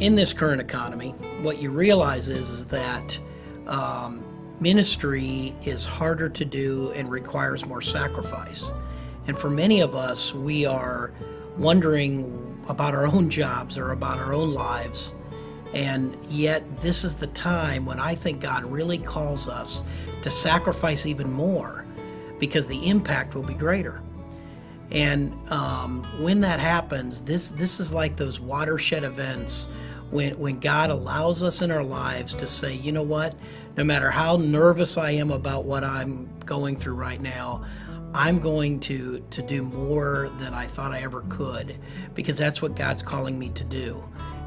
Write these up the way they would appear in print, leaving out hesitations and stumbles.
in this current economy, what you realize is that ministry is harder to do and requires more sacrifice. And for many of us, we are wondering about our own jobs or about our own lives. And yet this is the time when I think God really calls us to sacrifice even more, because the impact will be greater. And when that happens, this is like those watershed events when God allows us in our lives to say, you know what, no matter how nervous I am about what I'm going through right now, I'm going to do more than I thought I ever could, because that's what God's calling me to do.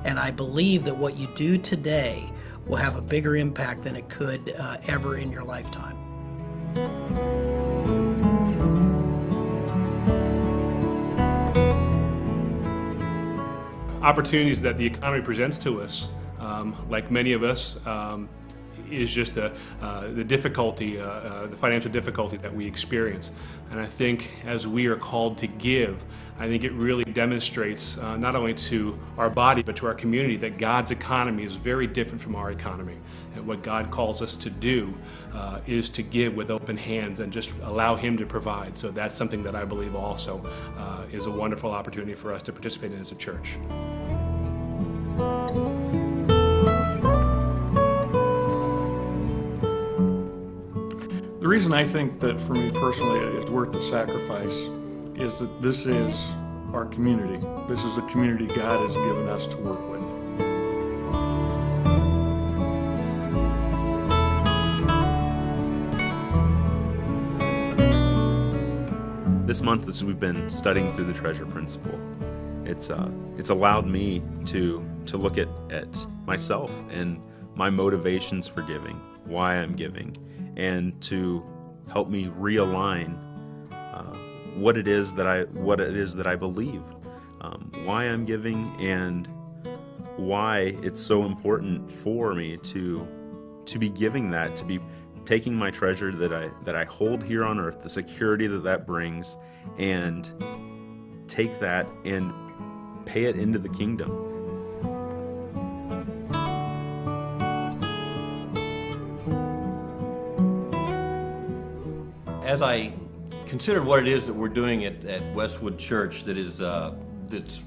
And I believe that what you do today will have a bigger impact than it could ever in your lifetime. Opportunities that the economy presents to us, like many of us, is just the difficulty, the financial difficulty that we experience. And I think as we are called to give, I think it really demonstrates not only to our body but to our community that God's economy is very different from our economy. And what God calls us to do is to give with open hands and just allow Him to provide. So that's something that I believe also is a wonderful opportunity for us to participate in as a church. The reason I think that for me personally it is worth the sacrifice is that this is our community. This is a community God has given us to work with. This month, as we've been studying through the treasure principle, it's allowed me to look at myself and my motivations for giving, why I'm giving, and to help me realign what it is that I believe, why I'm giving, and why it's so important for me to be giving that, to be taking my treasure that I hold here on earth, the security that brings, and take that and pay it into the kingdom. As I considered what it is that we're doing at Westwood Church that is that's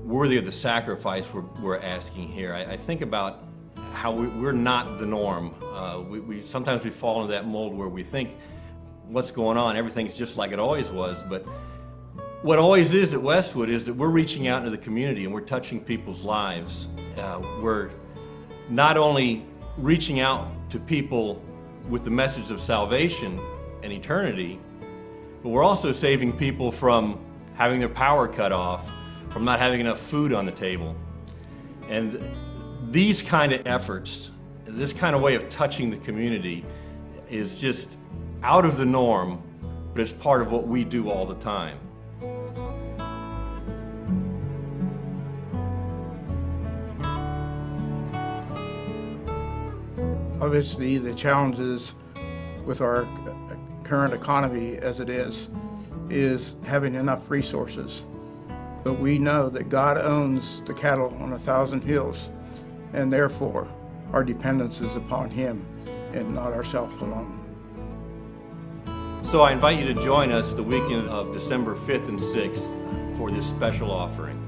worthy of the sacrifice we're asking here, I think about how we're not the norm. Sometimes we fall into that mold where we think what's going on, everything's just like it always was, but what always is at Westwood is that we're reaching out into the community and we're touching people's lives. We're not only reaching out to people with the message of salvation and eternity, but we're also saving people from having their power cut off, from not having enough food on the table. And these kind of efforts, this kind of way of touching the community is just out of the norm, but it's part of what we do all the time. Obviously, the challenges with our current economy as it is having enough resources. But we know that God owns the cattle on 1,000 hills, and therefore our dependence is upon Him and not ourselves alone. So I invite you to join us the weekend of December 5th and 6th for this special offering.